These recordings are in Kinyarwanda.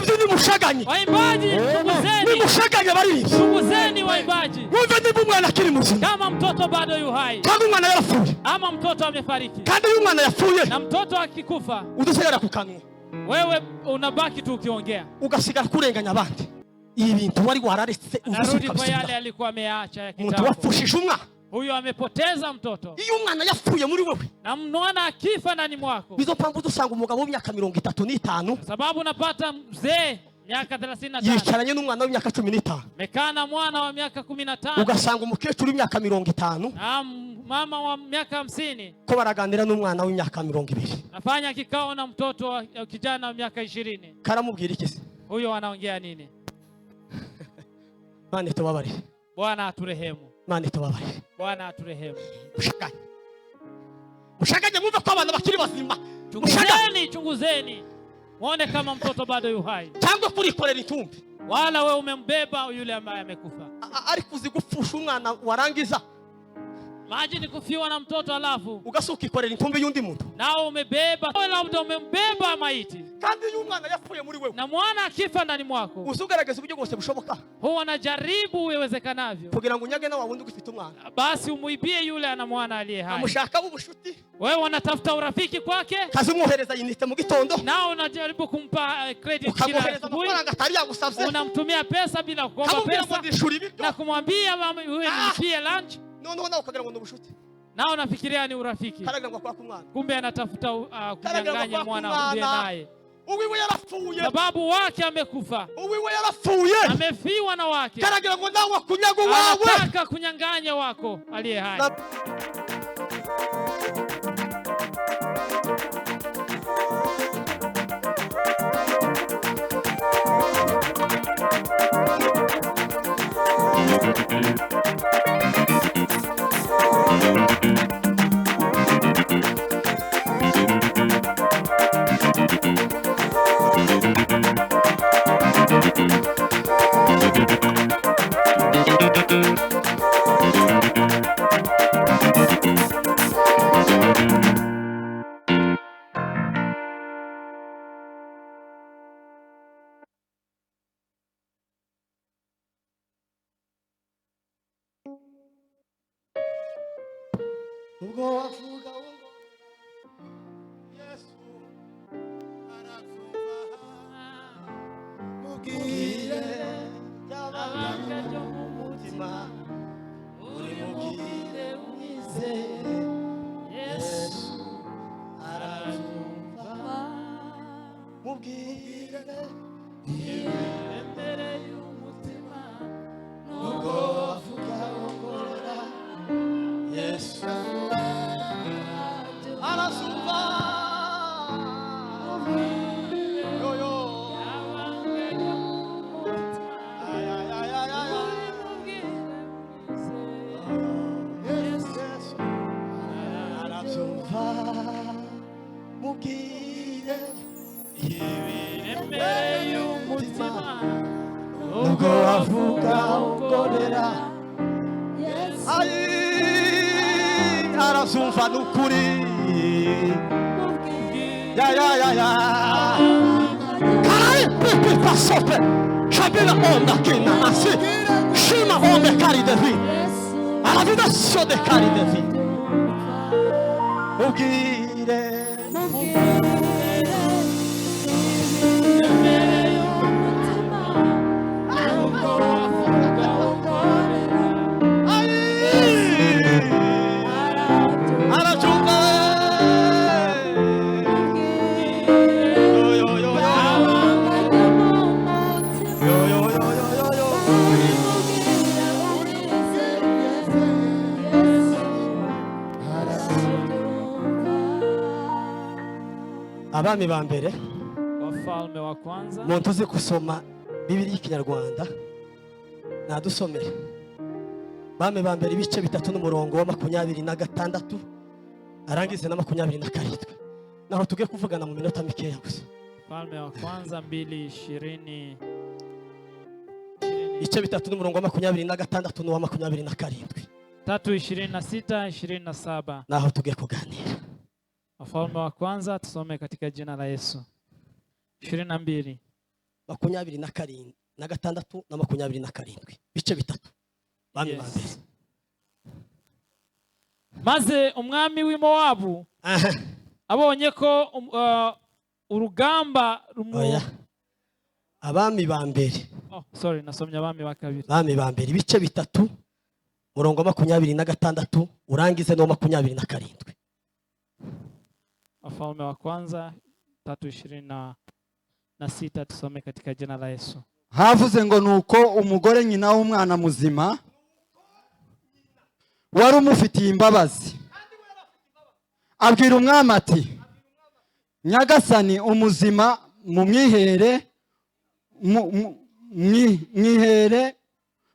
Baririmbyi nimushaganye. Waimbaji chunguzeni. Nimushaganye baririmbyi. Chunguzeni waimbaji. Wumve niba umwana akiri muzima. Kama mtoto bado yu hai. Kama umwana yarapfuye. Ama mtoto amefariki. Kandi uyu mwana yapfuye. Na mtoto akikufa. Udusigara kukanwa. Wewe unabaki tu ukiongea. Ugasigara kurenganya abandi. Ibi bintu wari wararetse Narudi kwa yale alikuwa ameacha ya kitambo. Mtu wafushije umwana. Huyo amepoteza mtoto. Iyo umwana yapfuye muri wewe. Na mwana akifa ndani mwako. Bizo mpamvu dusanga umugabo w'imyaka 35. Sababu unapata mzee miaka 35. Yicaranye n'umwana w'imyaka 15. Mekana mwana wa miaka 15. Ugasanga umukecuru w'imyaka 50. Na mama wa miaka 50. Ko baraganira n'umwana w'imyaka 20. Nafanya kikao na mtoto wa kijana wa miaka 20. Karamubwira iki se? Huyo anaongea nini? Mane tubabare. Bwana aturehemu. Mane tubabare. Bwana aturehemu. Mushaganye. Mushaganye mwumve ko abana bakiri bazima. Chunguzeni. Muone kama mtoto bado yu hai. Cyangwa kurikorera itumbi. Wala wewe umembeba yule ambaye amekufa. Ari kuzigufusha umwana warangiza. Maji ni kufiwa na mtoto alafu ugasuka ikorera intumbi y'undi muntu. Nao umebeba. Labda umembeba maiti. Kandi uyu mwana yapfuye muri wewe. Na mwana akifa ndani mwako. Usugaragaza uburyo bwose bushoboka. Huwa anajaribu uwezekanavyo. Kugira ngo unyage na wawundi ufite umwana. Basi umuibie yule ana mwana aliye hai. Amushaka ubushuti. Wewe unatafuta urafiki kwake. Kazi umuhereza yinite mu gitondo. Nao unajaribu kumpa credit kila asubuhi. Unamtumia pesa bila kuomba pesa. Na kumwambia mama wewe nilipie lunch. No ukagira ngo ndubushuti. Nao nafikiria ni urafiki. Karagira ngo kwa kumwana. Kumbe anatafuta kunyang'anya mwana ndiye naye. Uwiwe yarafuye. Sababu wake amekufa. Uwiwe yarafuye. Amefiwa na wake. Karagira ngo nawe kunyago wawe. Anataka kunyang'anya wako aliye hai. Ubwo wavuga Yesu mugire yabanga cyo mu mutima uri mugire umwizere Yesu arazumva mugire imbere y'umutima ubwo wavuga ongorera Yesu mugire imbere y'umutima ubwo wavuga ongorera arazumva n'ukuri ya kai pepe pasope shabila onda kina asi shima onde kari devi alla vida so de kari devi mugire Abami ba mbere wafalme wa kwanza muntu uzi kusoma Bibiliya y'Ikinyarwanda nadusomere Abami ba mbere ibice 3 n'umurongo wa 26 arangize na 27 naho tuge kuvugana mu minota mikeya gusa. Wafalme wa kwanza 2:20 ibice 3 n'umurongo wa 26 n'uwa 27 3:26 27 naho tuge kuganira. Wafalme wa kwanza tusome katika jina la Yesu. 22 26 na 27 bice bitatu. Bami ba mbere. Maze umwami w'i Mowabu abonye ko urugamba abami ba mbere. Nasomye abami ba kabiri. Bami ba mbere bice bitatu murongo 26 urangize no 27. Wafalme wa kwanza 3:26 tusome katika jina la Yesu. Havuze ngo nuko umugore nyina w'umwana muzima wari umufitiye imbabazi abwira umwami ati Nyagasani umuzima mu mwihere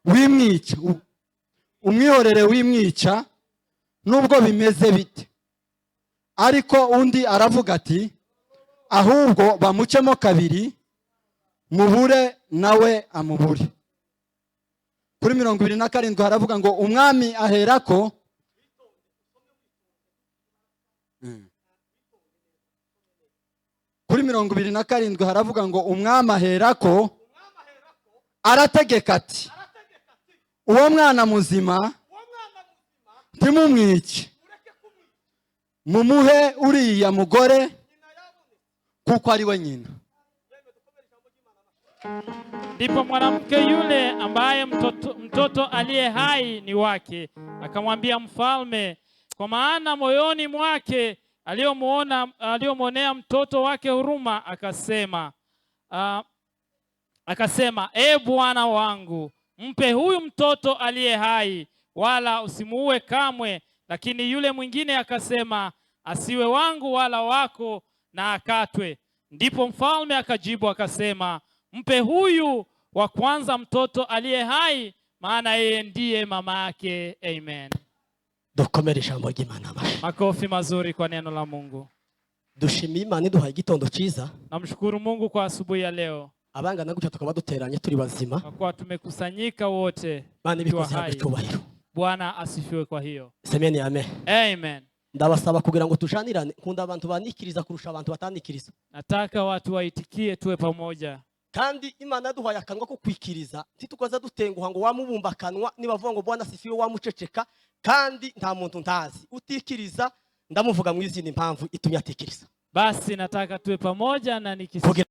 w'imwica umwihorere w'imwica nubwo bimeze bite. Ariko undi aravuga ati ahubwo bamucemo kabiri mubure nawe amubure. Kuri 27 haravuga ngo umwami aherako kuri 27 haravuga ngo umwami aherako arategeka ati uwo mwana muzima ntimumwice mumuhe uriya mugore kuko ari we nyina. Ndipo mwanamke yule ambaye mtoto aliye hai ni wake akamwambia mfalme, kwa maana moyoni mwake aliyomwonea mtoto wake huruma, akasema Bwana wangu, mpe huyu mtoto aliye hai, wala usimuue kamwe. Lakini yule mwingine akasema, asiwe wangu wala wako, na akatwe. Ndipo mfalme akajibu akasema, mpe huyu wa kwanza mtoto aliye hai, maana yeye ndiye mama yake. Amen. Dukomere ijambo ry'Imana. Makofi mazuri kwa neno la Mungu. Dushimiye Imana iduhaye igitondo cyiza. Namshukuru Mungu kwa asubuhi ya leo. Abangana gutyo tukaba duteranye turi bazima. Kwa kuwa tumekusanyika wote. Bwana asifiwe kwa hiyo. Semeni amen. Amen. Ndabasaba kugira ngo tujanirane kunda abantu banikiriza kurusha abantu batanikiriza. Nataka watu waitikie tuwe pamoja. Kandi Imana duhaye akanwa ko kwikiriza ntitukoza dutenguha ngo wamubumba kanwa nibavuga ngo Bwana asifiwe wamuceceka kandi nta muntu ntazi utikiriza ndamuvuga mu izindi impamvu itumye atikiriza. Basi nataka tuwe pamoja na nikisikia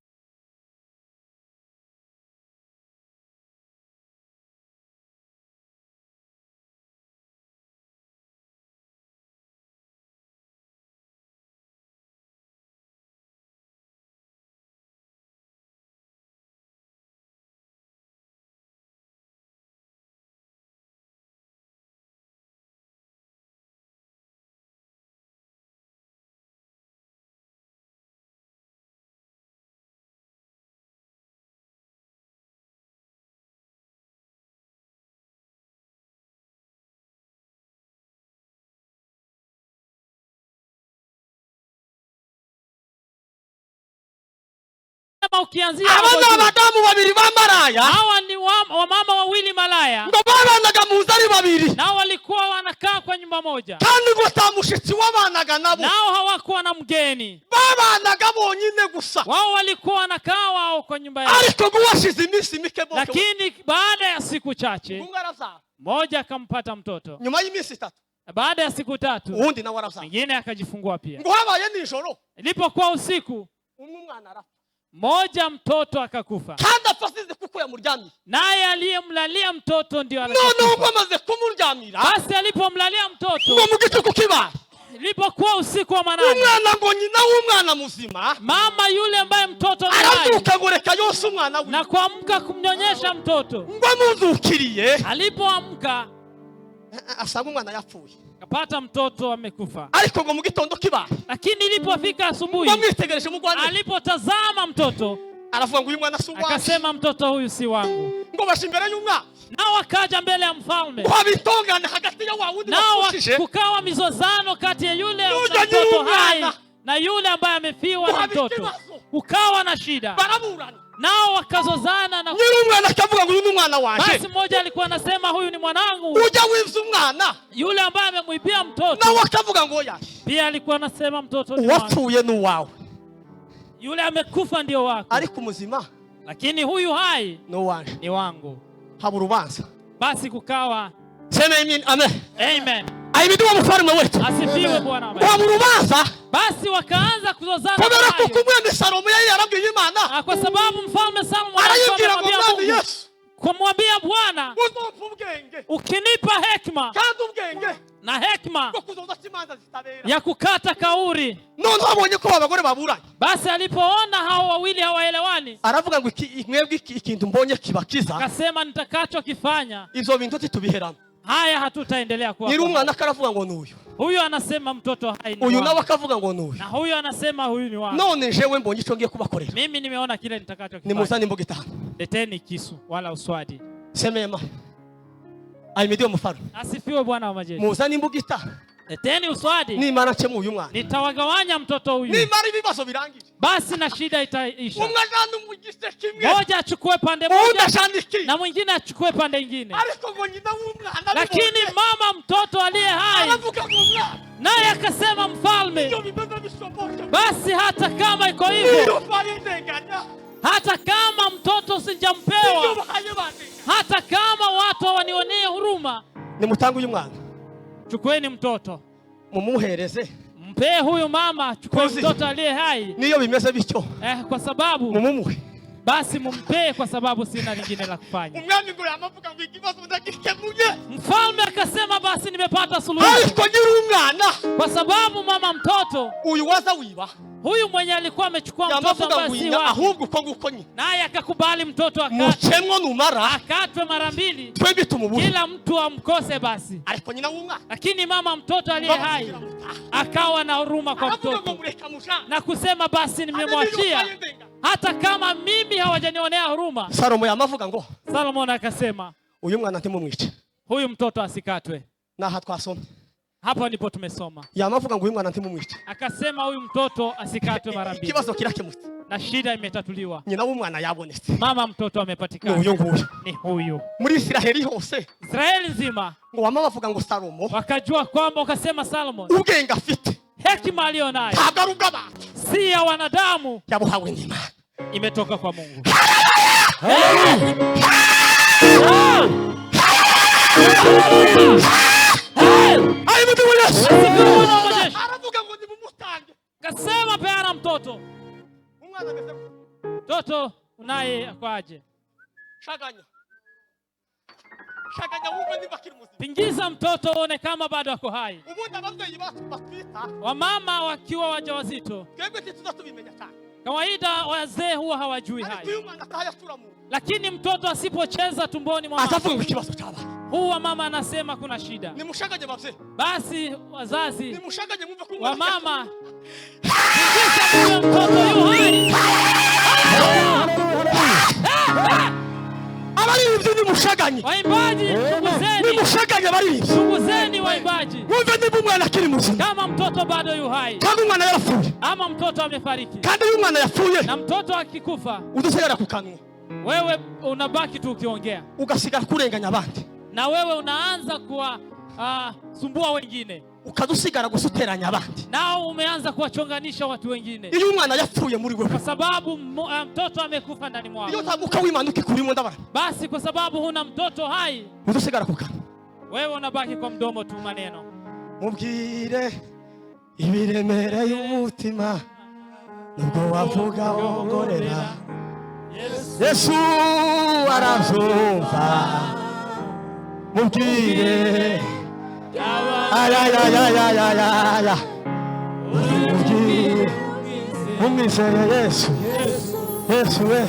ukianzia abadamu babiri bamaraya, hawa ni wamama wawili malaya, ngo babanaga muzari babiri, nao walikuwa wanakaa kwa nyumba moja, kandi ngo tamushitsi wabanaga nabo, nao hawakuwa na mgeni, babanaga bonyine gusa, wao walikuwa wanakaa wao kwa nyumba yao. Ariko guwashize imisi mike boke, lakini baada ya siku chache mmoja akampata mtoto. Nyuma y'imisi 3, baada ya siku 3 undi na waraza, mwingine akajifungua pia. Ngo habaye nijoro, ilipokuwa usiku, umwana arafa, mmoja mtoto akakufa, kandi afasize kuko yamuryamye, naye aliyemlalia mtoto ndio anakufa. None uko amaze kumuryamira, basi alipomlalia mtoto ngo mugituko kiba, ilipokuwa usiku wa manane, umwana ngo nyina w'umwana muzima, mama yule ambaye mtoto arazuka ngoreka yose umwana we, na kuamka kumnyonyesha mtoto. Ngo amuzukiriye, alipoamka asanga umwana yapfuye, kapata mtoto amekufa. Ariko ngo mugitondo kiba, lakini ilipofika asubuhi, bamwitegereje mugwane, alipotazama mtoto aravuga ngo uyu mwana si wangu, akasema mtoto huyu si wangu. Ngo bashimbere y'umwana, nao wakaja mbele ya mfalme, habitongana hagati ya wawundi, nao kukawa mizozano kati ya yule mtoto hai na yule ambaye amefiwa na mtoto, ukawa na shida, baraburana, nao wakazozana na umwana akavuga ngo uyu ni umwana wanje. Basi mmoja alikuwa anasema huyu ni mwanangu, uja wivuza umwana, yule ambaye amemwibia mtoto nao akavuga ngo ya, pia alikuwa anasema mtoto ni wangu, wapfuye ni wawe, yule amekufa ndio wako. Ariko muzima, lakini huyu hai no wanje. ni wangu. Haba urubanza. Basi kukawa Sema amen. amen. Ahimidiwe mfalme wetu. Asifiwe Bwana wa majeshi. Haba urubanza. Basi wakaanza kuzozana Kubera hayo. kukumwende Salomo yari yarabwiye Imana. Kwa sababu mfalme Salomo Arayibwira ngo alimwambia mwami Mungu, Yesu. kumwambia Bwana, Uzopfa ubwenge. ukinipa hekima Kandi ubwenge. na hekima Bwo kuzoza imanza zitabera. ya kukata kauri. None abonye ko abagore baburanye. Basi alipoona hao wawili hawaelewani, Aravuga ngo mwebwe ikintu mbonye kibakiza. akasema nitakachokifanya Izo bintu titubiheramo. haya hatutaendelea kuwa. Nyiri umwana akaravuga ngo nuyu. Huyu anasema mtoto hai ni Uyu nawe wangu, akavuga ngo nuyu. na huyu anasema huyu ni wangu. None jewe mbonye ico ngiye kubakorera. Mimi nimeona kile nitakachokifanya. Nimuzane imboga itanu. Leteni kisu wala uswadi. Semema. Ahimidiwe mfalme. Asifiwe Bwana wa majeshi. Muzane imboga itanu. Leteni uswadi, Nimara nchemu uyu mwana. nitawagawanya mtoto huyu. Nimara ibibazo birangije. Basi na shida itaisha. Umwe ajana umugisha kimwe. Moja achukue pande moja Udashandiki. na mwingine achukue pande nyingine. Ariko ngo nyina w'umwana. Lakini mama mtoto aliye hai aravuga ngo mwana. naye akasema, mfalme, Iyo bibazo bishoboka. basi hata kama iko hivyo, Iyo farindenganya. hata kama mtoto Iyo sijampewa, bahaye bandenganya. hata kama watu hawanionee huruma, Nimutanga uyu mwana. chukueni mtoto Mumuhereze. mpee huyu mama, chukue Kozi. mtoto aliye hai. Niyo bimeze bityo. Kwa sababu Mumumuhe. basi mumpee, kwa sababu sina lingine la kufanya. Umwami ngo yamavuga ngo ikibazo ndagikemuye. Mfalme akasema, basi nimepata suluhu, Ariko nyiri umwana. kwa sababu mama mtoto Uyu waza wiba. huyu mwenye alikuwa amechukua mtoto Yamavuga ngo ambaye si ina wake, ahubwo uko nguko nyine. naye akakubali mtoto Mucemwo numara. akatwe mara mbili, Twebwe tumubuhe. kila mtu amkose basi. Ariko nyina w'umwana. Lakini mama mtoto aliye hai akawa na huruma kwa Aravuga ngo mtoto mureka mujana. na kusema, basi nimemwachia hata kama mimi hawajanionea huruma. Salomo yamavuga ngo Solomon akasema, uyu mwana ntimumwice. huyu mtoto asikatwe. Naha twasomye. Hapo ndipo tumesoma, Yamavuga ngo uyu mwana ntimumwice. akasema huyu mtoto asikatwe mara mbili, Ikibazo kirakemutse. na shida imetatuliwa. Nyina w'umwana yabonetse. Mama mtoto Ni amepatikana, uyu nguyu. ni huyu. Muri Isiraheli hose Israeli nzima ngo wama bavuga ngo Salomo wakajua kwamba, ukasema Solomon ubwenge afite hekima aliyonayo ntabwo ari ubw'abantu, si ya wanadamu, yabuhawe n'Imana. imetoka kwa Mungu. Ahimidiwe Yesu. Aravuga ngo nimumutange. Kasema peana mtoto. Umwana ameze Mtoto unaye akwaje? shaganya. Shaganya wumve niba akiri muzima. Pingiza mtoto uone kama bado ako hai. Ubundi ababyeyi bacu batwita Wamama wakiwa wajawazito, twebwe ntituzatubimenya cyane. kawaida wazee huwa hawajui Ariko hayo, uyu mwana atayasura mu lakini mtoto asipocheza tumboni mwa mama, atavuga ngo ikibazo cyabaye. huwa mama anasema kuna shida. Nimushaganye babyeyi. Basi wazazi Nimushaganye mwumve ko wa mama, pingiza huyo mtoto yu hai. abaririmbyi nimushaganye. Waimbaji tunguzeni, Nimushaganye abaririmbyi. tunguzeni waimbaji, Mwumve niba umwana akiri muzima. kama mtoto bado yu hai Kandi umwana yarapfuye. ama mtoto amefariki. Kandi uyu mwana yapfuye Na mtoto akikufa, udusigara ku kanwa. wewe unabaki tu ukiongea, Ugasigara kurenganya abandi. na wewe unaanza kuwa sumbua wengine, Ukadusigara gusuteranya abandi. nao umeanza kuwachonganisha watu wengine, Iyo umwana yapfuye muri wewe. kwa sababu mtoto amekufa ndani mwako. Iyo tamuka wimanuka kurimo ndabara. Basi kwa sababu huna mtoto hai, Udusigara ku kanwa. wewe unabaki kwa mdomo tu maneno. Mubwire ibiremereye umutima nubwo wavuga wongorera. Yesu aravyumva. Mubwire ayayayayayaya. Mubwire umwizere Yesu. Yesu we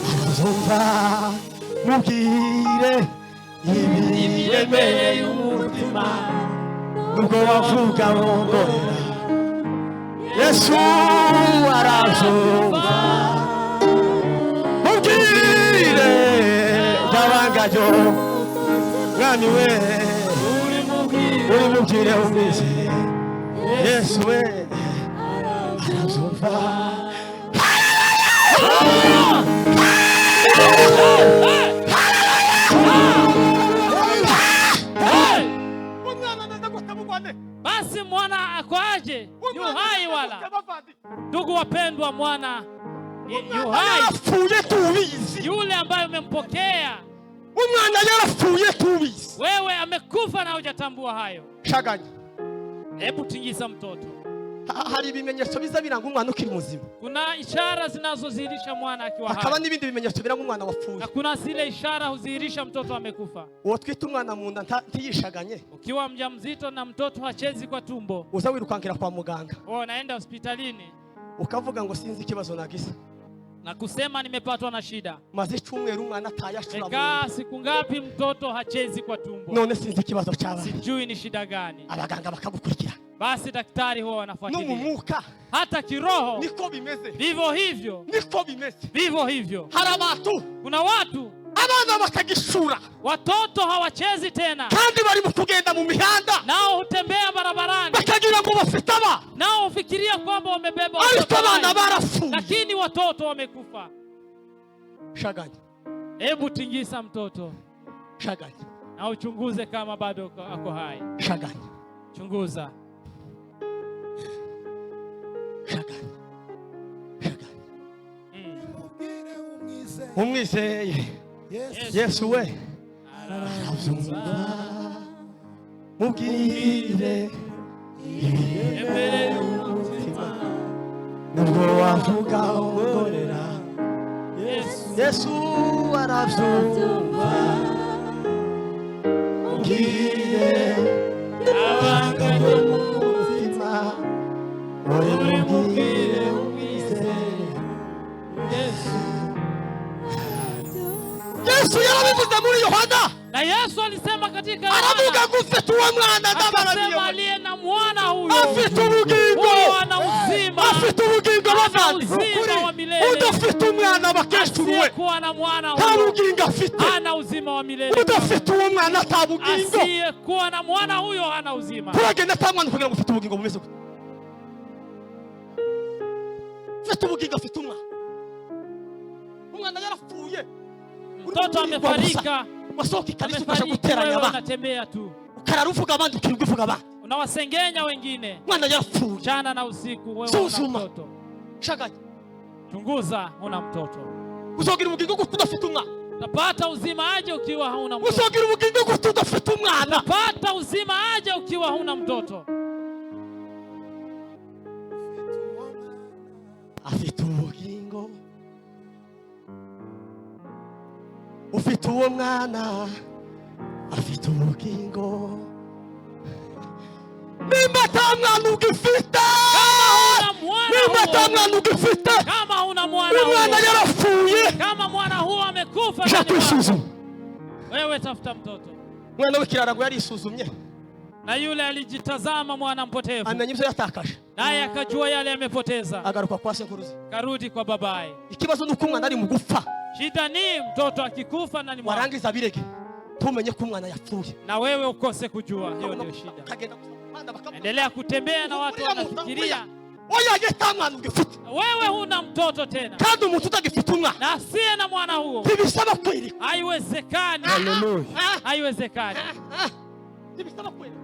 aravyumva. Mubwire ibiremereye umutima nubwo wavuga wongorera. Yesu aravyumva. Mubwire jabangajo mwami we uri mubwire umwizere. Yesu we aravyumva. Basi mwana akwaje? Yu hai wala? Ndugu wapendwa, mwana yarapfuye tubizi. Yule ambaye umempokea Umwana yarapfuye tubizi. wewe amekufa na hujatambua hayo. Shaganya. Hebu tingisa mtoto. Hari ibimenyetso biza biranga umwana ukiri muzima. Kuna ishara zinazodhihirisha mwana akiwa hai. Hakaba n'ibindi bimenyetso biranga umwana wapfuye. Na kuna zile ishara hudhihirisha mtoto amekufa. Uwo twita umwana mu nda ntiyishaganye. Ukiwa mjamzito na mtoto hachezi kwa tumbo, Uza wirukankira kwa muganga. naenda hospitalini Ukavuga ngo sinzi ikibazo nagize. na kusema nimepatwa na shida. Maze icyumweru umwana atayashura. Eka siku ngapi mtoto hachezi kwa tumbo? None sinzi ikibazo cyabaye. Sijui ni shida gani. Abaganga bakagukurikira. Basi daktari huwa No wanafuatilia. mumuka. Hata kiroho Niko bimeze. vivyo hivyo. Niko bimeze. Vivyo hivyo. Hari abantu Kuna watu abana bakagishura. watoto hawachezi tena, Kandi bari mu kugenda mu mihanda. nao hutembea barabarani, Bakagira ngo bafite aba. nao hufikiria kwamba wamebeba Ariko watoto abana hai, barapfuye. lakini watoto wamekufa. Shaganya. Hebu tingisa mtoto Shaganya. na uchunguze kama bado ako hai. Shaganya. Chunguza. Shaganya. Shaganya. Umwizeye. Yesu we. Arabyumva. Mubwire Imbere y'umutima. Nubwo wavuga ongorera. Yesu arabyumva. Mubwire abanga y'umutima. Uri mubwire umwizeye. Yesu yarabivuze muri Yohana. Na Yesu alisema katika Aravuga Yohana, ngo ufite uwo mwana akasema ndabarabiye. aliye na mwana huyo Afite ubugingo. huyo ana uzima, Afite ubugingo bavandi. uzima wa milele. Udafite umwana bakecuru we. Asiyekuwa na mwana Nta huyo bugingo afite. hana uzima wa milele. Udafite uwo mwana ata bugingo. Asiyekuwa na mwana huyo hana uzima. Turagenda ata mwana kugira ngo ufite ubugingo bumeze gute. Ufite ubugingo afite umwana. Umwana yarapfuye. Mtoto amefarika, Wasohoka ikanisa ukasha amefariki, guteranya wewe abantu. unatembea tu, Ukarara uvuga abandi ukirirwa uvuga abandi. unawasengenya wengine Umwana yarapfuye. mchana na usiku. Wewe una Suzuma. mtoto, Shaganya. chunguza, una mtoto. Uzogira ubugingo gute udafite umwana. Utapata uzima aje ukiwa hauna mtoto? Uzogira ubugingo gute udafite umwana. Utapata uzima aje ukiwa huna mtoto? Afite ubugingo. Ufite uwo mwana. Afite ubugingo. Nimba ata mwana ugifite. Nimba ata mwana ugifite. Kama huna mwana Umwana huyo, yarapfuye. kama mwana huyo amekufa, Ushaka kwisuzuma. wewe tafuta mtoto. Mwana w'ikirara ngo yarisuzumye. Na yule alijitazama mwana mpotevu, Amenya ibyo yatakaje. naye akajua yale amepoteza, Agaruka kwa senkuruzi. karudi kwa babaye. Ikibazo nuko umwana ari mu gupfa. Shida ni mtoto akikufa na ni mwana, Warangiza birege. Tumenye ko umwana yapfuye. na wewe ukose kujua. Hiyo ndio shida. Kagenda kumanda bakamu. Endelea kutembea na watu wanafikiria Oya yeta mwana ugifite. wewe huna mtoto tena, Kandi umuntu utagifite umwana. na asiye na mwana huo Ntibisaba kwirika. haiwezekani. Haleluya. Haiwezekani. Ntibisaba kwirika.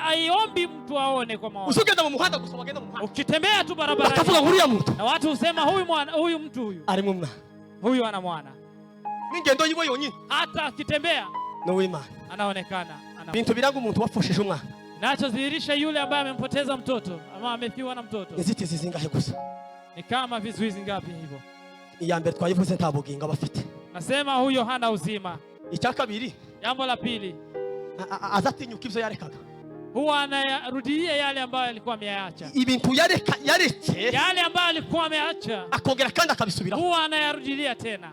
Haiombi mtu aone kwa maono. Usugenda mu muhanda gusa wagenda mu muhanda. Ukitembea tu barabarani Bakavuga nguriya muntu. na watu husema huyu mtu Ari mu mwana. huyu ana mwana. N'ingendo yiwe yonyine. Hata akitembea No w'Imana. anaonekana Bintu biranga umuntu wapfushije umwana. Nachodhihirisha yule ambaye amempoteza mtoto ama amefiwa na mtoto Inzitizi zingahe gusa. ni kama vizuizi ngapi hivyo? Iya mbere twayivuze nta bugingo abafite. Nasema huyo hana uzima. Icya kabiri Jambo la pili, azatinyuka ibyo yarekaga. huwa anarudia yale ambayo alikuwa ameyaacha. Ibintu yaretse Yale ambayo alikuwa ameacha akongera kandi akabisubiraho. huwa anayarudilia tena.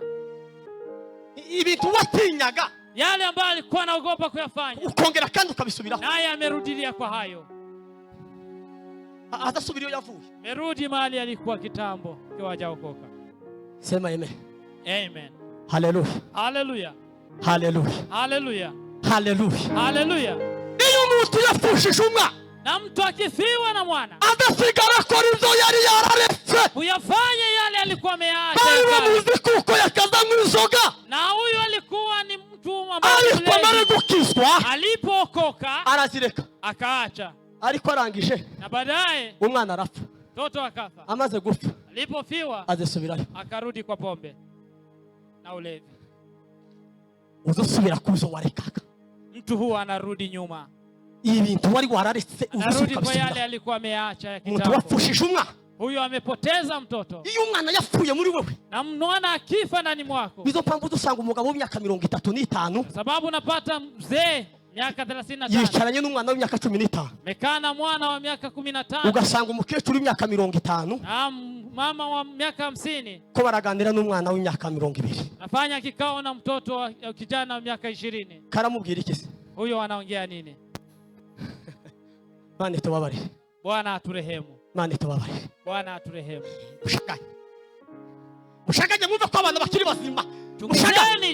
Ibintu watinyaga Yale ambayo alikuwa anaogopa kuyafanya ukongera kandi ukabisubiraho. naye amerudilia kwa hayo. Azasubira iyo yavuye. Merudi mahali alikuwa kitambo ikiwa hajaokoka. Sema amen. Amen. Haleluya. Haleluya. Haleluya. Haleluya. Haleluya. Haleluya. Iyo umuntu yapfushije umwana Na mtu akifiwa na mwana adasigara akora ibyo yari yararetse. huyafanya yale alikuwa ameacha. Bari bamuzi kuko yakazanywe inzoga. Na huyu alikuwa ni mtu ambaye Ariko amara gukizwa alipookoka arazireka. akaacha, Ariko arangije na baadaye umwana arapfa. mtoto akafa. amaze gupfa Alipofiwa azisubirayo. akarudi kwa pombe na ulevi. Uzosubira kuzo warekaga. Mtu huwa anarudi nyuma, Ibintu wari wararetse anarudi kwa yale uzosubira. alikuwa ameacha ya Umuntu kitambo. wapfushije umwana. Huyo amepoteza mtoto, Iyo umwana yapfuye muri wewe, na mwana akifa ndani mwako, bizo mpamvu dusanga umugabo w'imyaka 35 sababu unapata mzee miaka 35 yicaranye n'umwana w'imyaka 15, mekaa na mwana wa miaka 15, ugasanga umukecuru w'imyaka 50 na mama wa miaka 50 ko baraganira n'umwana w'imyaka 20. nafanya kikao na mtoto wa kijana wa miaka 20. Karamubwira iki se? Huyo anaongea nini? Mane tubabare. Bwana aturehemu, Mane tubabare. Bwana aturehemu. Mushagaye. Mushagaye mwumva ko abantu bakiri bazima.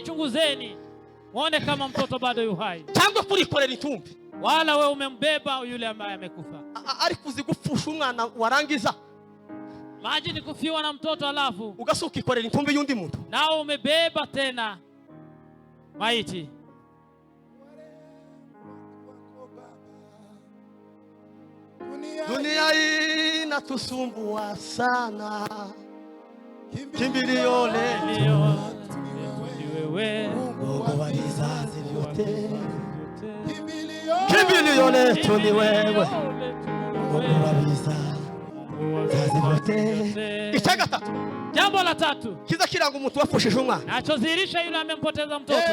Chunguzeni muone kama mtoto bado yu hai, Cyangwa kurikorera itumbi. wala we umembeba yule ambaye amekufa. Ari kuzigupfusha umwana warangiza Maji ni kufiwa na mtoto alafu ugasuka ikorera itumbi y'undi muntu. nao umebeba tena maiti. Dunia inatusumbua sana. Kimbilio Leo ni wewe, Mungu wa vizazi vyote. Kimbilio letu ni wewe, Mungu wa vizazi vyote. Icya gatatu, jambo la tatu kiza kiranga umuntu wapfushije umwana. nachodhihirisha yule amempoteza mtoto,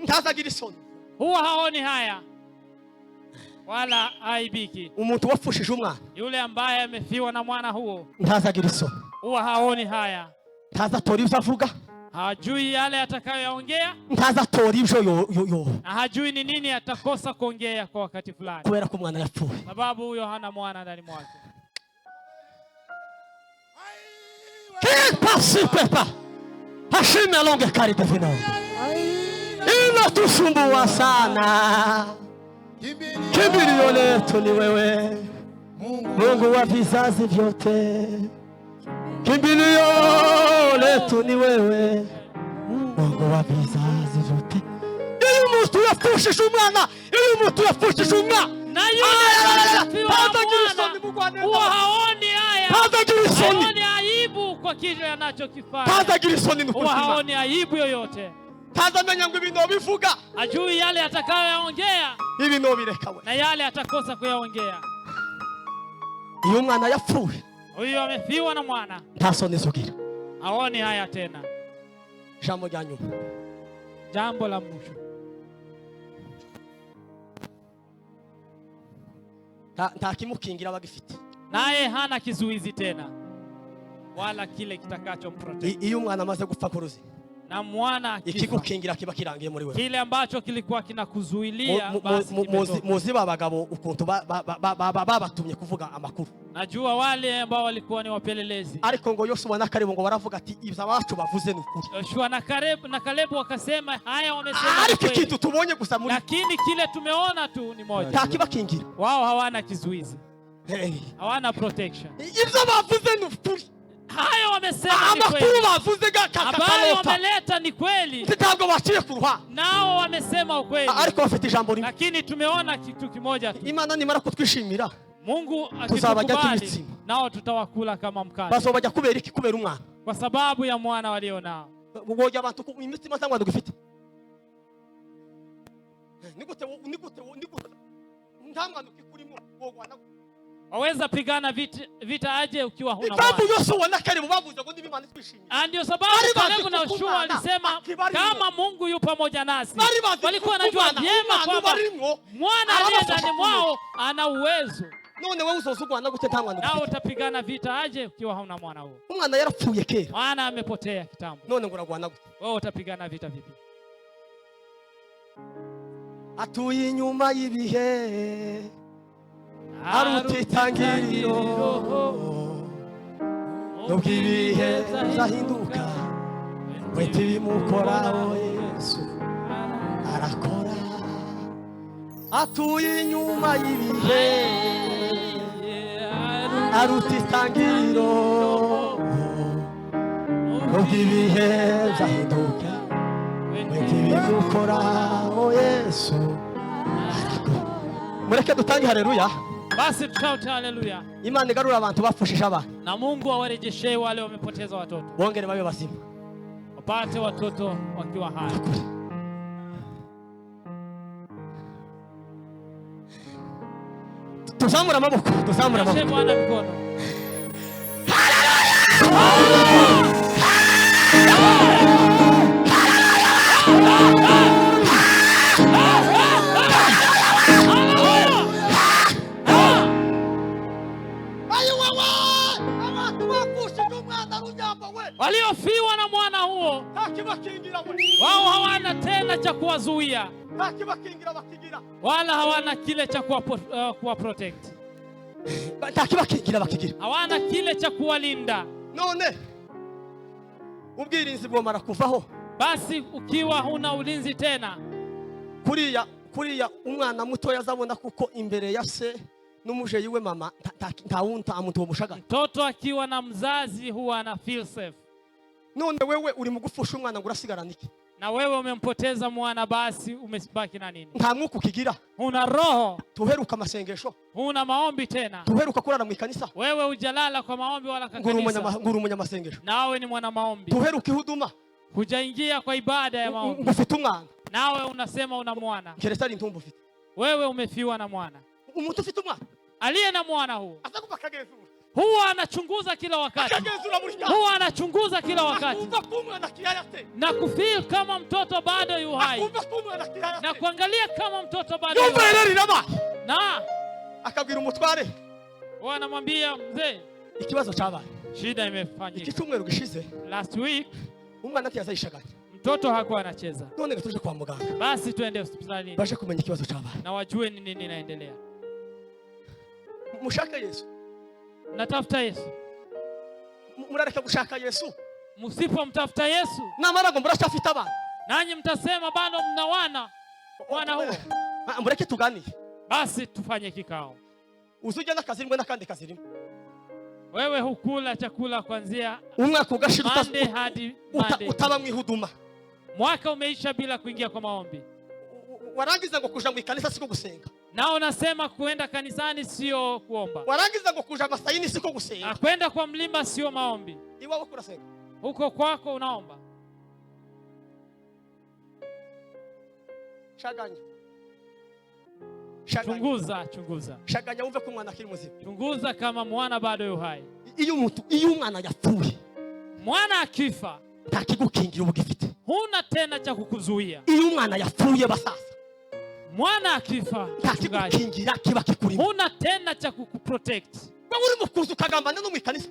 Ntazagira isoni. huwa haoni haya wala aibiki. Umuntu wapfushije umwana Yule ambaye amefiwa na mwana huo ntazagira isoni. huwa haoni haya, Ntazatora ibyo avuga, hajui yale atakayoyaongea, ntazatora ibyo yo na hajui ni nini atakosa kuongea kwa wakati fulani, kubera ko umwana yapfuye. sababu huyo hana mwana ndani mwake. Pepa hashime longe karite vino inatusumbua sana. Kimbilio letu ni wewe, Mungu wa vizazi vyote. Kimbilio letu ni wewe, Mungu wa vizazi vyote. Iyo mtu yapfushije umwana, iyo mtu yapfushije umwana, Na yule aliyefiwa na mwana huwa haoni haya, haoni aibu kwa kile anachokifanya, ntazagira isoni huwa n'ukuri. haoni aibu yoyote, Ntazamenya ngo ibintu bivuga, hajui yale atakayoyaongea ibintu bireka we. na yale atakosa kuyaongea. Iyo umwana yapfuye Huyo amefiwa na mwana, nta soni zugira. haoni haya tena. Jambo rya nyuma, Jambo la mwisho, nta kimukingira bagifite. naye hana kizuizi tena wala kile kitakachomprotect. Iyo umwana amaze gupfa kuruzi, Na mwana akifa, ikigukingira kiba kirangiye muri wewe. kile ambacho kilikuwa kinakuzuilia basi kimetoka. Muzi babagabo ukuntu babatumye kuvuga amakuru. Najua wale ambao walikuwa ni wapelelezi, Ariko ngo Yoshua na Kalebu ngo baravuga ati ibyo abacu bavuze ni ukuri. Yoshua na Kalebu wakasema haya wamesema Ariko kweli, ikintu tubonye gusa muri lakini kile tumeona tu ni moja. nta kibakingira. Wao hawana kizuizi, Hey. hawana protection. Ibyo bavuze ni ukuri. Haya wamesema ni Amakuru kweli, bavuze habari gakarota. wameleta ni kweli, Ntabwo baciye ku ruhande. nao wamesema ukweli, Ariko bafite ijambo rimwe. lakini tumeona kitu kimoja tu. Imana nimara kutwishimira, Mungu tuzabajya akitukubali, tubitsima. nao tutawakula kama mkate, bazobajya kubera iki? Kubera umwana. kwa sababu ya mwana walio nao. Ngoja abantu ku imitima cyangwa dugifite. Nigute ntamwana ukikurimo wogwana. Waweza pigana vita aje ukiwa huna Itabu mwana. Yoshua na Kalebu bavuze ngo ndibimana twishimira. Ndio sababu Kalebu na Yoshua walisema kama Mungu yu pamoja nasi. Walikuwa wanajua vyema kwamba mwana aliye ndani mwao ana uwezo. None wewe uzozugwana gute ntamwana Nao ufite? utapigana vita aje ukiwa hauna mwana huo? Umwana yarapfuye kera. Mwana amepotea kitambo. None nguragwana gute? Wewe utapigana vita vipi? Atuye inyuma y'ibihe. Arutitangiriro nubwo ibihe zahinduka, wete bimukoraho Yesu arakora. Atuye inyuma y'ibihe, arutitangiriro nubwo ibihe zahinduka, wete bimukoraho Yesu arakora. Mureke dutange haleluya. Basi shout haleluya. Imana igarura abantu bapfushije abana. Na Mungu awarejeshe wale wamepoteza watoto. Bongere babe bazima. Wapate watoto wakiwa hai. Tuzamura amaboko, tuzamura Nyoshe amaboko. Bwana mkono. Waliofiwa na mwana huo wao hawana tena cha kuwazuia, wala hawana kile cha kuwa protect, hawana kile cha kuwalinda. None ubwirinzi bwomara kuvaho. Basi ukiwa huna ulinzi tena, kuriya umwana muto yazabona kuko imbere ya se n'umujeyi we mama ntawunta amuntu womushagara. Mtoto akiwa na mzazi huwa ana feel safe. None wewe uri mugufusha umwana ngo urasigarana iki? Na wewe umempoteza mwana, basi umebaki na nini? Nta mwuka ukigira. Huna roho. Tuheruka masengesho. Huna maombi tena. Tuheruka kurara mu ikanisa. Wewe hujalala kwa maombi wala kanisa. Nguru umunyamasengesho. Nawe ni mwana maombi. Tuheruka ihuduma. Hujaingia kwa ibada ya maombi. Ngufite umwana. Nawe unasema una mwana. Keretari ntumbu ufite. Wewe umefiwa na mwana. Umuntu ufite umwana. Aliye na mwana huo azakupa kagenzura. Huwa anachunguza kila wakati. Huwa anachunguza kila wakati. Na kufeel kama mtoto bado yu hai. Na kuangalia kama mtoto bado yu hai. Na akabwira umutware. Huwa anamwambia mzee, ikibazo cyabaye. Shida imefanyika. Iki cyumweru gishize. Last week umwana ati yazayishaganye. Mtoto hakuwa anacheza. None tuje kwa muganga. Basi tuende hospitalini. Baje kumenya ikibazo cyabaye. Na wajue ni nini inaendelea. Mushaka Yesu. Natafuta Yesu. Murareka gushaka Yesu. Musipomtafuta Yesu, namara ngo murashafite abana. Nanyi mtasema bado mna wana huo. Mureke tuganire. Basi tufanye kikao. Uzujya n'akazirimwe n'akandi kazirimwe. Wewe hukula chakula kuanzia umwaka ugashira hadi Monday. Utaba mwihuduma. Mwaka umeisha bila kuingia kwa maombi. Warangiza ngo kuja mu ikanisa siko gusenga. Na unasema kuenda kanisani sio kuomba. Warangiza ngo kuja masayini siko gusenga. Na kwenda kwa mlima sio maombi. Iwawe kurasenga. Huko kwako unaomba. Shaganya. Chunguza. Shaganya uve ko mwana akiri muzima. Chunguza kama mwana bado yu hai. Iyo umwana yapfuye. Mwana akifa, ntakigukingira ubugifite. Huna tena cha kukuzuia. Iyo umwana yapfuye basasa. Mwana akifa, ntakigukingira kiba kikurimo. Huna tena cha kukuprotect. Wewe uri mukuzu kagambana no mu ikanisa.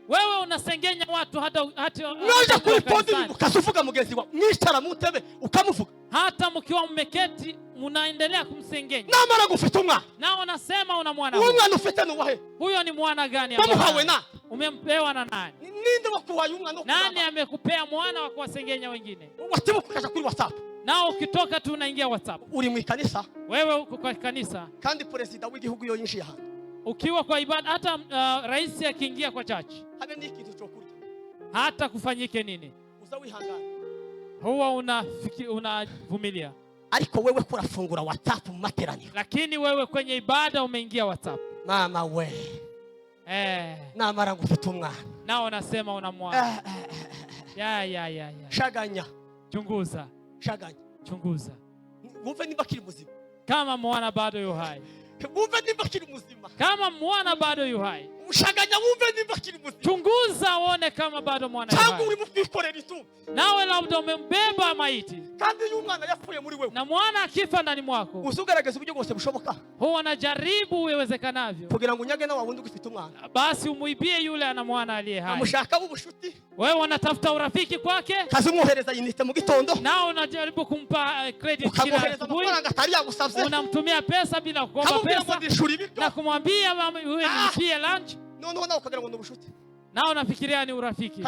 Wewe unasengenya watu hata Naje kuipondi ukasufuga mugenzi wa mwishara mutebe ukamuvuga. Hata mkiwa mmeketi mnaendelea kumsengenya. Namara gufite umwana. Na unasema una mwana. Umwana ufite no wahe? Huyo ni mwana gani ambaye? Bamuhawe na. Umempewa na nani? Ninde wakuhaye umwana? Nani amekupea mwana wa kuwasengenya wengine? Watibuka kaja kuri WhatsApp. Na ukitoka tu unaingia WhatsApp. Uri mu ikanisa? Wewe uko kwa kanisa. Kandi president w'igihugu yo yinjiye hano. Ukiwa kwa ibada hata rais akiingia kwa church. Habe ni kitu chokurya. Hata kufanyike nini? Uza wihangana. Huwa unavumilia. Ariko wewe kurafungura WhatsApp mu materaniro. Lakini wewe kwenye ibada umeingia WhatsApp. Mama we. Namara ngufite umwana. Nao unasema una mwana. Ya. Shaganya. Chunguza. Chunguza. Wumve nimba kiri muzima. Kama mwana bado yu hai. Wumve nimba kiri muzima. Kama mwana bado yu hai. Ushaganya wumve nimba kiri muzima. Chunguza uone kama bado mwana yu hai. Tangu uri mufikorera itu. Nawe labda umembeba maiti. Kandi y'umwana yapfuye muri wewe. Na mwana akifa ndani mwako. Usugaragaza uburyo bwose bushoboka. Huwa anajaribu uwezekanavyo. Kugira ngo unyage na wawundi ufite umwana. Basi umuibie yule ana mwana aliye hai. Amushaka ubushuti. Wewe unatafuta urafiki kwake. Kazi umuhereza inite mu gitondo. Nao unajaribu kumpa credit kila asubuhi. Unamtumia pesa bila kuomba pesa. Na kumwambia wewe nilipie lunch. Naona ukagira ngo ndubushuti. Nao unafikiria ni urafiki.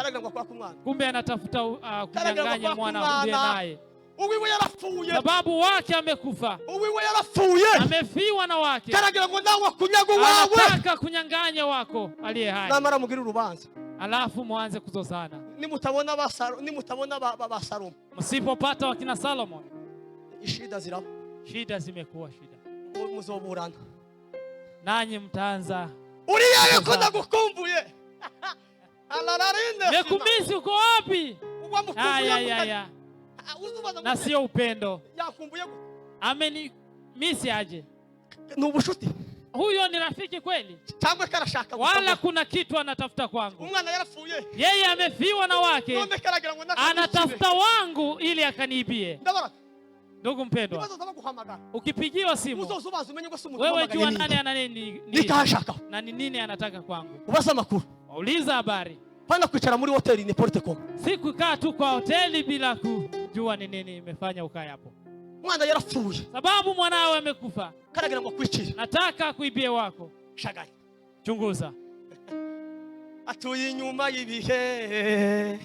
Kumbe anatafuta kunyang'anya mwana ndiye naye. Uwiwe yarapfuye. Sababu wake amekufa. Uwiwe yarapfuye. Amefiwa na wake. Karagira ngo nawe kunyago wawe. Anataka kunyang'anya wako aliye hai. Namara mugira urubanza. Alafu muanze kuzozana. Nimutabona ba Salomo. Msipopata wakina Solomon. Shida zirabo. Shida zimekuwa shida. Muzoburana. nanyi mtaanza. Uriya yuko ndagukumbuye. Alararinde. Mekumisi uko wapi? Aya. Na sio upendo. Yakumbuye. Ameni misi aje. Ni ubushuti. Huyo ni rafiki kweli? Cyangwa karashaka wala kuna kitu anatafuta kwangu. Umwana yarafuye. Yeye amefiwa na wake. Anatafuta wangu ili akaniibie. Ndugu mpendwa, ukipigiwa simu wewe jua nani ana nini na nini anataka kwangu. Ubaza makuru. Wauliza habari. Pana kuichara muri hoteli ni Portecom. Si kukaa tu kwa hoteli bila kujua ni nini imefanya ukae hapo. Mwana yarafuye. Sababu mwanawe amekufa. Karagira ngo kwicira. Nataka kuibie wako. Shagaye. Chunguza. Atuye inyuma y'ibihe.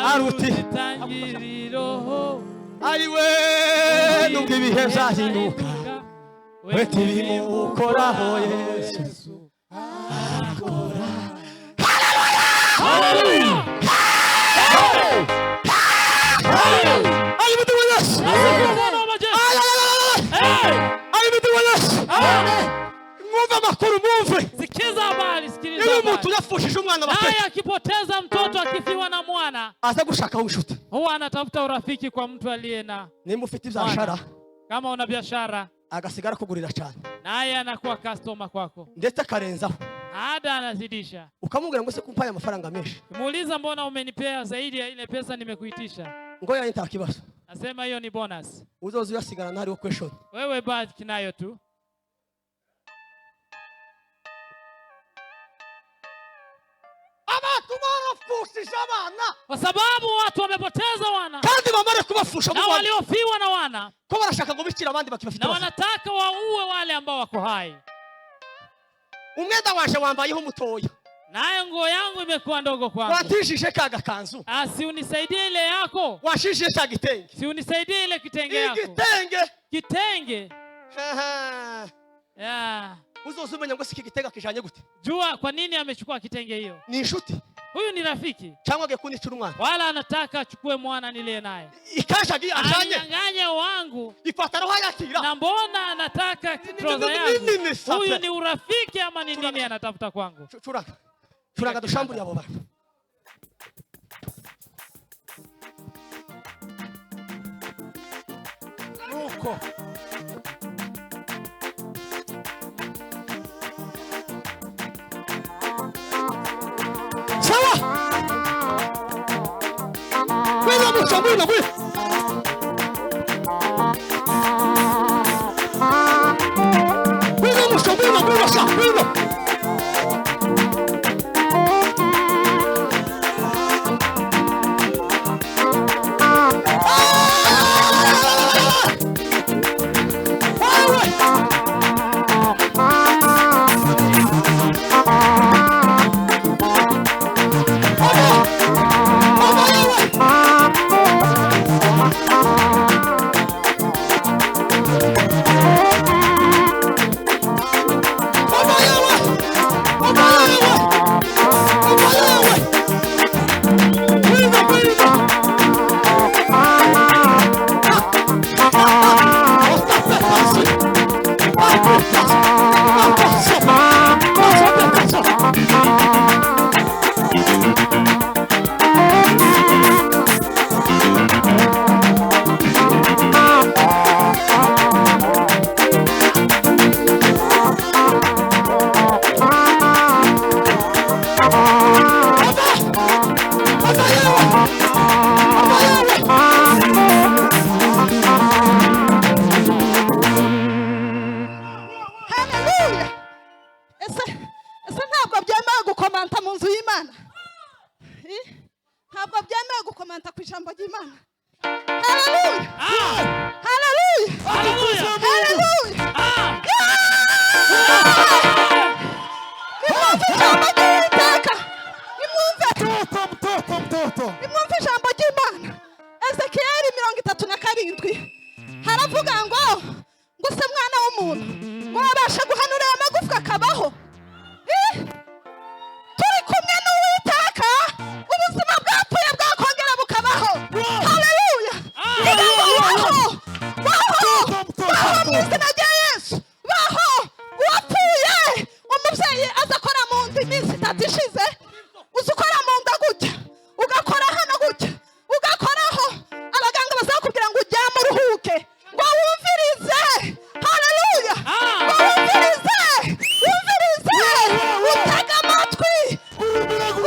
Aruti tangiriro. Ariwe nubwo ibihe byahinduka. Wete bimukoraho Yesu. Arakora. Hallelujah. Sikiza habari, sikiliza habari. Mtu yafushije umwana bake. Naye akipoteza mtoto akifiwa na mwana. Aza gushaka ubushuti. Huwa anatafuta urafiki kwa mtu aliye na. Nimba ufite biashara. Kama una biashara. Agasigara kugurira cyane. Naye anakuwa customer kwako. Ndetse karenzaho. Ada anazidisha. Ukamubwira ngo se kumpaye amafaranga menshi. Muuliza mbona umenipea zaidi ya ile pesa nimekuitisha? Ngoya nitakibazo. Nasema hiyo ni bonus. Uzozi yasigara ntari wo question. Wewe baki nayo tu. Kwa sababu watu wamepoteza wana. Kandi bamare kubafusha na waliofiwa na wana. Ko barashaka ngo bikira abandi bakibafite. Na wanataka waue wale ambao wako hai. Umwenda waje wambayeho mutoya. Nayo nguo yangu imekuwa ndogo kwangu. Watishije kaga kanzu. Si unisaidie ile yako. Washishije cha kitenge. Si unisaidie ile kitenge yako. Kitenge. Ya. Uzozumenya ngo siki gitega kijanye gute. Jua kwa nini amechukua kitenge hiyo? Ni inshuti. Huyu ni rafiki. Cyangwa gekunicira umwana. Wala anataka achukue mwana nilie naye. Ikashagi ashanye. Anyang'anya wangu. Ifatara hayakira. Na mbona anataka troza yangu? Huyu ni urafiki ama ni nini anatafuta kwangu? Churanga dushamburi abo bantu. Nuko. Sawa. Wewe mshamburi na wewe. Wewe mshamburi na wewe sawa.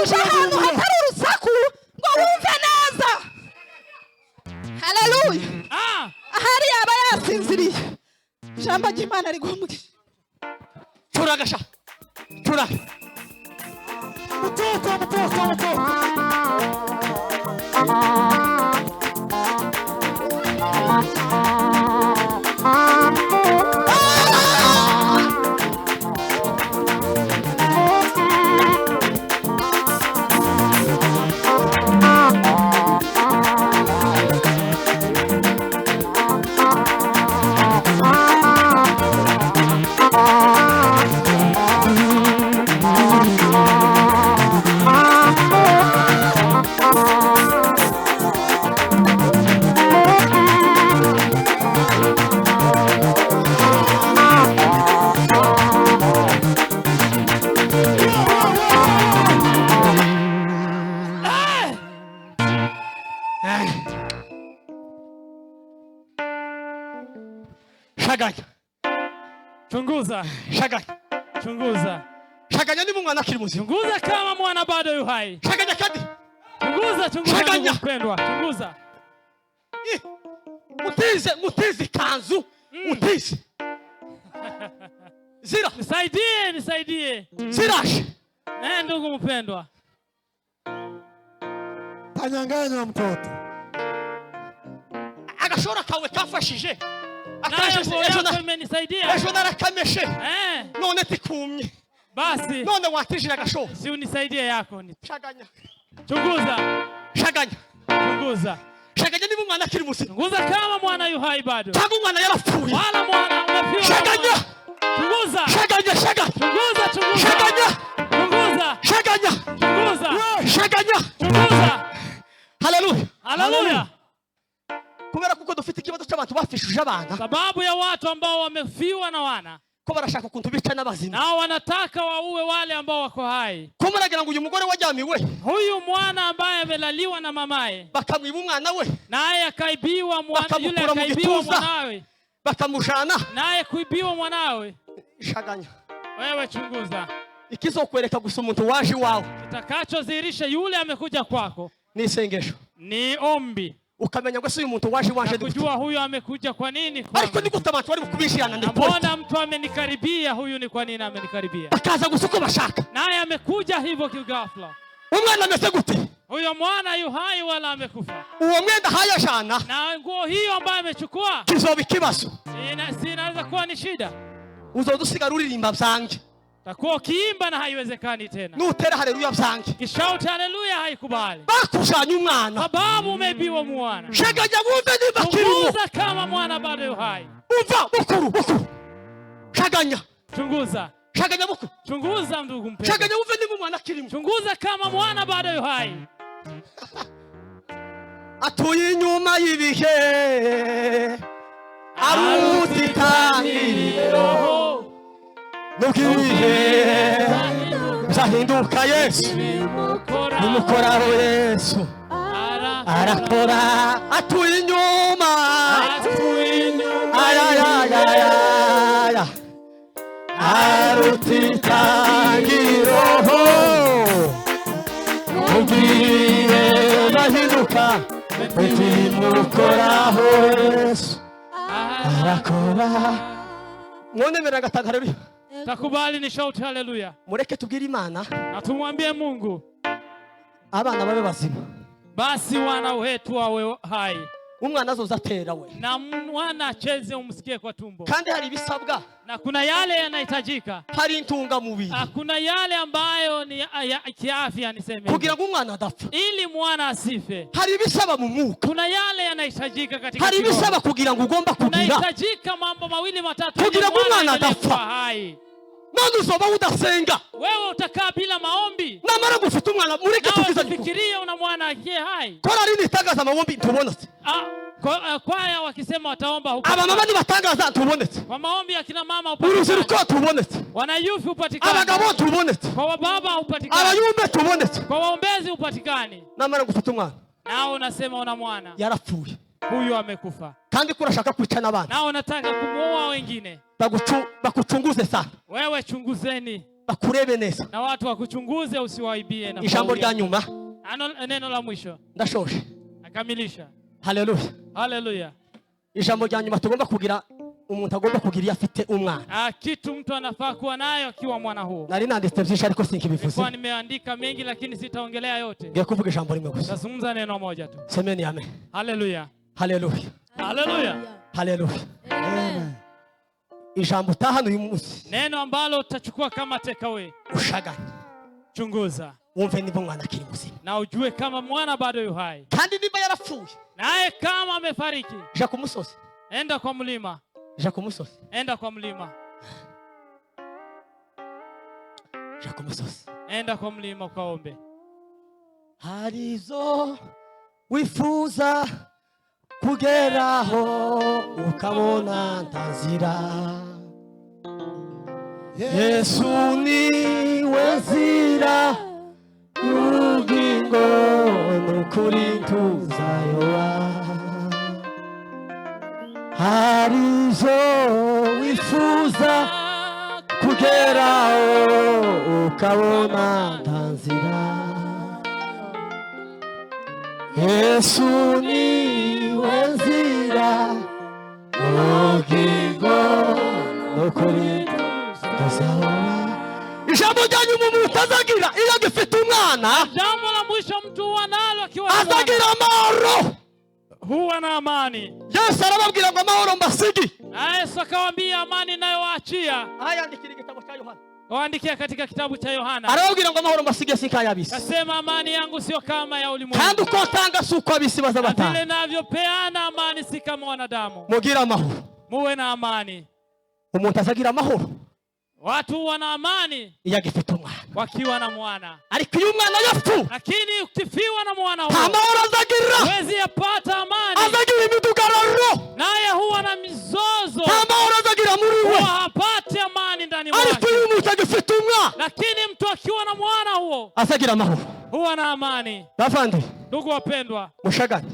uje ahantu hatari urusaku ngo wumve neza. Haleluya. Ahari yaba yasinziriye ijambo ry'Imana riguhumugisha. Turagasha turaga mutoto shaganya Chunguza. shaganya Chunguza. shaganya ni mwana akiri muzima. Chunguza kama mwana bado yu hai. Shaganya kandi Chunguza Shaganya. mpendwa. Chunguza. mutizi kanzu mutizi zira Nisaidie. zirashe Ndugu mpendwa. Tanyanganya mtoto. agashora kawe kafashije Nayo imenisaidia. ejo narakameshe none tikumye Basi. none watijira agashora. Si unisaidie yako. Shaganya Chunguza. shaganya shaganya ni mwana akiri muzima. Chunguza kama mwana yu hai bado. Tangu mwana yarapfuye. Wala mwana umefiwa. Shaganya Chunguza. shaganya Chunguza. shaganya shaganya. Haleluya. Kubera kuko dufite ikibazo cy'abantu bafishije abana. Sababu ya watu ambao wamefiwa na wana. Ko barashaka kuntu bica n'abazima. Nao wanataka waue wale ambao wako hai. Ko muragira ngo uyu mugore wajyamiwe. Huyu mwana ambaye amelaliwa na mamaye. Bakamwiba umwana we. Naye akaibiwa mwanawe. Bakamujana. Naye kuibiwa mwanawe. Shaganya. Wewe chunguza. Ikizokwereka gusa umuntu waje wawe. Kitakachodhihirisha yule amekuja kwako. Ni isengesho. Ni ombi. Ukamenya ngo uyu muntu waje kujua huyu amekuja kwa nini. Ariko ni gute abantu bari kubishirana ni pote. Mbona mtu amenikaribia, huyu ni kwa nini amenikaribia? Bakaza gusuko bashaka. Naye amekuja hivyo kigafla. Umwana ameze gute? Huyo mwana yu hai wala amekufa? Uwo mwenda haya jana. Na nguo hiyo ambayo amechukua. Kizoba ikibazo. Inaweza kuwa ni shida. Uzodusigara uririmba byange. Takuwa kiimba na haiwezekani tena. Nutera haleluya byange. Kishauti haleluya haikubali. Bakujanya umwana. Sababu umebiwa mwana. Shaganya wumve niba kirimo. Chunguza kama mwana bado yu hai. Umva bukuru. Shaganya. Chunguza. Shaganya bukuru. Chunguza ndugu mpendwa. Shaganya wumve niba mwana kirimo. Chunguza kama mwana bado yu hai. Atuye inyuma y'ibihe. Arutitani roho. Nukibihe zahinduka Yesu nimukoraho Yesu arakora atuye inyuma ayayayaya arutitangiroho nukibihe zahinduka nimukoraho Yesu arakora. Mwone gatanga haleluya. Takubali ni shout haleluya. Mureke tubwire Imana. Na tumwambie Mungu. Abana babe bazima. Basi wana wetu wawe hai. Umwana azozatera we. Na mwana acheze umsikie kwa tumbo. Kandi hari ibisabwa. Na kuna yale yanahitajika. Hari intunga mubiri. Kuna yale ambayo ni ya kiafya niseme. Kugira ngo umwana adapfa. Ili mwana asife. Hari ibisaba mu mwuka. Kuna yale yanahitajika katika. Hari ibisaba kugira ngo ugomba kugira. Kunahitajika mambo mawili matatu. Kugira ngo umwana adapfa. Hai. None uzoba udasenga. Wewe utakaa bila maombi. Namara gufite umwana mureke tukiza niko. Fikiria una mwana akiye hai. Kora lini tangaza maombi tubonetse. Kwaya wakisema wataomba huko. Aba mama ni batangaza tubonetse. Kwa maombi akina mama upatikane. Urubyiruko tubonetse. Wanayufi upatikane. Abagabo tubonetse. Kwa baba upatikane. Abayumbe tubonetse. Kwa waombezi upatikane. Namara gufite umwana. Nao unasema una mwana. Yarapfuye. Huyu amekufa. Kandi kurashaka kwicana abana. Nao unataka kumuoa wengine. Bakuchunguze sana. Wewe chunguzeni. bakurebe neza. na watu wakuchunguze usiwaibie. Na Ijambo rya nyuma neno la mwisho ndashoshe. akamilisha. Haleluya. Haleluya. Ijambo rya nyuma tugomba kugira, umuntu agomba kugira iyo afite umwana. Kitu mtu anafaa kuwa nayo akiwa mwana huo. Nari nanditse byinshi ariko sinkibivuze. Kwa nimeandika mengi lakini sitaongelea yote. Ngiye kuvuga ijambo rimwe gusa. Tazungumza neno moja tu. Semeni amen. Haleluya. Haleluya. Haleluya. Haleluya. Amen. Ijambo tahano uyu munsi. Neno ambalo utachukua kama takeaway. Ushaganye. Chunguza. Wumve niba mwana akiri muzima. Na ujue kama mwana bado yu hai. Kandi niba yarapfuye. Naye kama amefariki. Ja ku musozi. Enda kwa mlima. Ja ku musozi. Enda kwa mlima. Ja ku musozi. Enda kwa mlima ukaombe. Harizo wifuza kugeraho ukabona ntanzira. Yesu niwe nzira y'ubugingo n'ukuri tuzayoba. Harizo wifuza kugeraho ukabona ntanzira. Yesu niwe nzira y'ubugingo n'ukuri tuzayoba. Ijambo ryanyu umuntu utazagira iyo agifite umwana, Jambo la mwisho mtu wanalo akiwa azagira amahoro. huwa na amani. Yesu arababwira ngo amahoro mbasigi. Yesu akawaambia amani nayowaachia. Ayandikira igitabo cya Yohana. Waandikia katika kitabu cha Yohana. Arababwira ngo amahoro mbasigi sinkayabisi. Kasema amani yangu sio kama ya ulimwengu. Kandi uko tanga suko abisi baza Vile batanga. navyopeana amani si kama wanadamu. Mugira amahoro. Muwe na amani. Umuntu azagira amahoro. Watu wana amani iyo agifite umwana. wakiwa na mwana. Ariko iyo umwana yapfu, Lakini ukifiwa na mwana huo, amahoro azagira. huwezi yapata amani. Azagira imidugararo. Naye huwa na mizozo. Amahoro azagira muri we. Huwa hapati amani ndani Ariko mwake. iyo umuntu agifite umwana, Lakini mtu akiwa na mwana huo, azagira amahoro. huwa na amani. Bavandi, Ndugu wapendwa, mushaganye.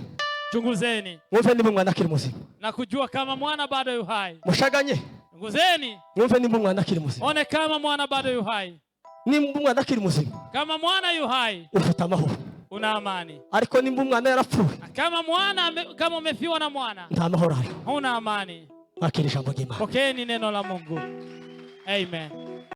chunguzeni Mwumve niba umwana akiri muzima. na kujua kama mwana bado yu hai. Mushaganye. Chunguzeni, Mwumve niba umwana akiri muzima. one kama mwana bado yu hai. Nimba umwana akiri muzima, Kama mwana yu hai, ufite amahoro. una amani. Ariko nimba umwana yarapfuye, Kama umefiwa na mwana, nta mahoro ayo. huna amani. Mwakira ijambo ry'Imana. Pokeeni neno la Mungu. Amen.